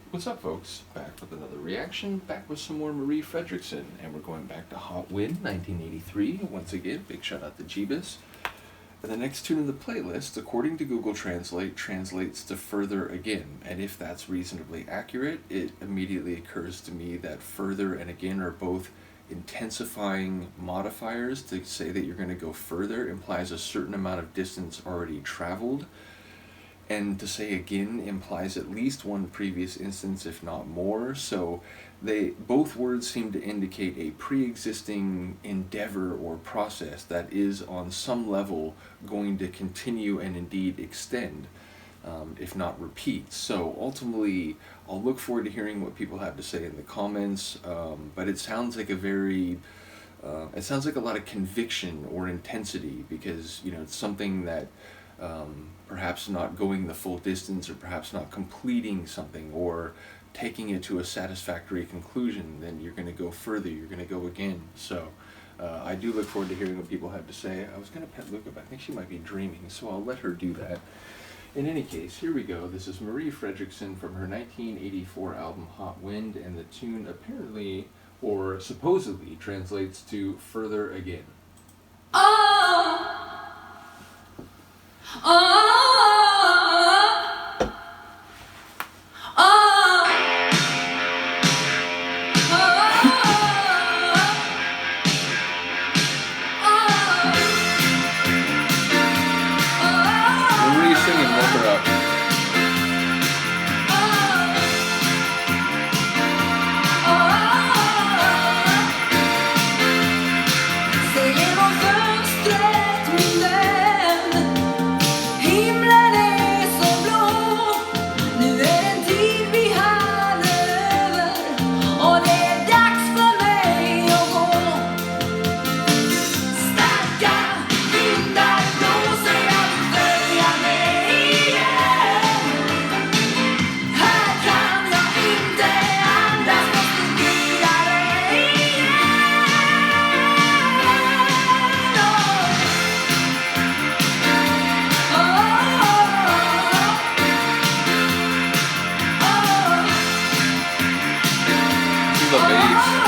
What's up, folks? Back with another reaction, back with some more Marie Fredriksson, and we're going back to Hot Wind, 1983. Once again, big shout out to Jeebus. And the next tune in the playlist, according to Google Translate, translates to Further Again. And if that's reasonably accurate, it immediately occurs to me that Further and Again are both intensifying modifiers. To say that you're going to go further implies a certain amount of distance already traveled. And to say again implies at least one previous instance, if not more. So both words seem to indicate a pre-existing endeavor or process that is on some level going to continue and indeed extend, if not repeat. So ultimately, I'll look forward to hearing what people have to say in the comments, but it sounds like it sounds like a lot of conviction or intensity, because it's something that perhaps not going the full distance, or perhaps not completing something, or taking it to a satisfactory conclusion, then you're going to go further, you're going to go again. So I do look forward to hearing what people have to say. I was going to pet Luca, but I think she might be dreaming, so I'll let her do that. In any case, here we go. This is Marie Fredriksson from her 1984 album Hot Wind, and the tune apparently, or supposedly, translates to Further Again. The bass.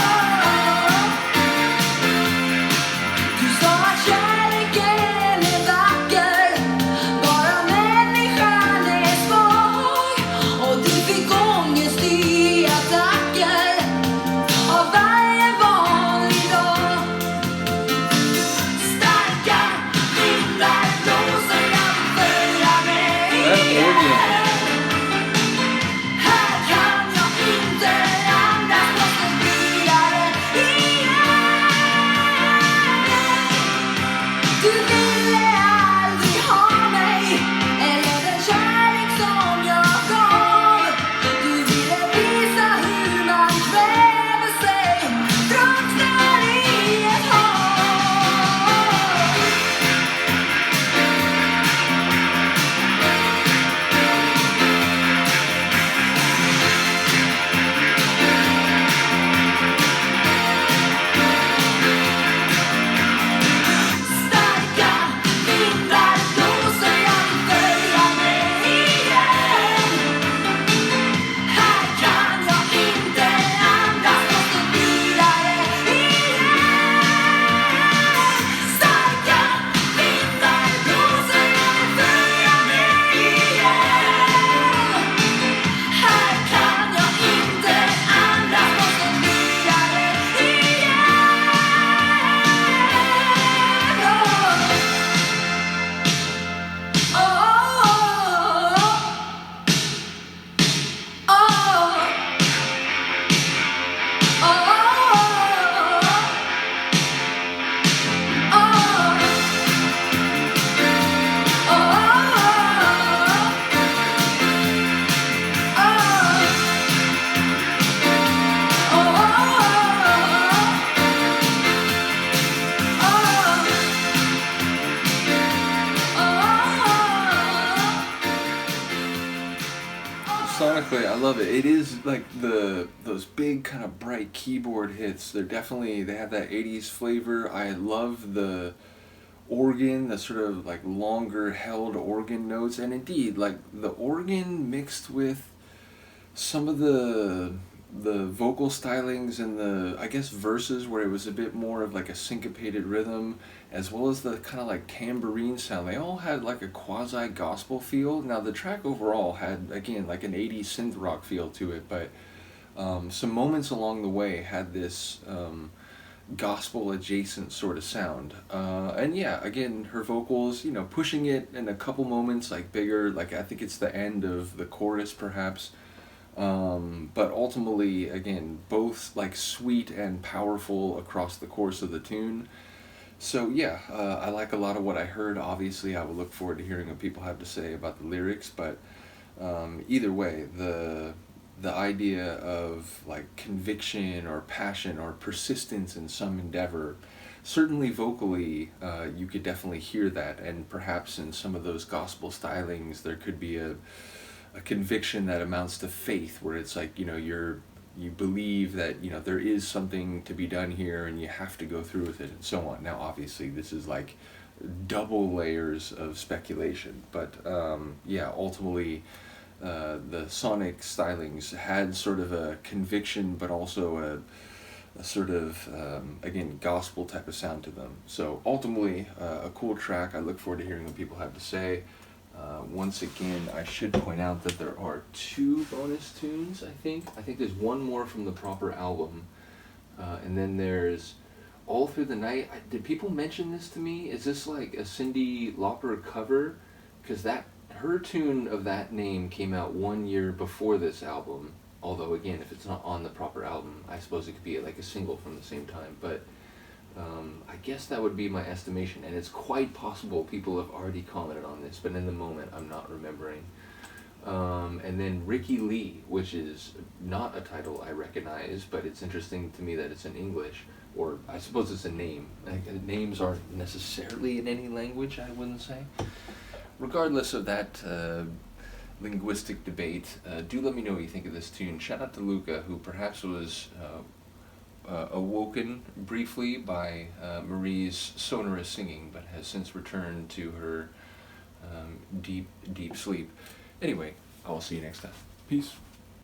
Sonically, I love it. It is like those big kind of bright keyboard hits. They have that 80s flavor. I love the organ, the sort of like longer held organ notes, and indeed like the organ mixed with some of the vocal stylings and the, I guess, verses where it was a bit more of like a syncopated rhythm, as well as the kind of like tambourine sound, they all had like a quasi gospel feel. Now the track overall had, again, like an 80s synth rock feel to it, but some moments along the way had this gospel adjacent sort of sound. And yeah, again, her vocals, you know, pushing it in a couple moments, like bigger, like I think it's the end of the chorus perhaps. But ultimately, again, both like sweet and powerful across the course of the tune. So yeah, I like a lot of what I heard. Obviously, I will look forward to hearing what people have to say about the lyrics. But either way, the idea of like conviction or passion or persistence in some endeavor, certainly vocally, you could definitely hear that, and perhaps in some of those gospel stylings, there could be a conviction that amounts to faith, where it's like, you know, you believe that, you know, there is something to be done here and you have to go through with it and so on. Now obviously this is like double layers of speculation, but yeah, ultimately the sonic stylings had sort of a conviction, but also a sort of again, gospel type of sound to them. So ultimately a cool track. I look forward to hearing what people have to say. Once again, I should point out that there are 2 bonus tunes, I think. I think there's one more from the proper album. And then there's All Through the Night. Did people mention this to me? Is this like a Cyndi Lauper cover? Because her tune of that name came out 1 year before this album. Although, again, if it's not on the proper album, I suppose it could be like a single from the same time. But I guess that would be my estimation, and it's quite possible people have already commented on this, but in the moment I'm not remembering. And then Ricky Lee, which is not a title I recognize, but it's interesting to me that it's in English, or I suppose it's a name. Like, names aren't necessarily in any language, I wouldn't say. Regardless of that linguistic debate, do let me know what you think of this tune. Shout out to Luca, who perhaps was awoken briefly by Marie's sonorous singing, but has since returned to her deep sleep. Anyway, I will see you next time. Peace.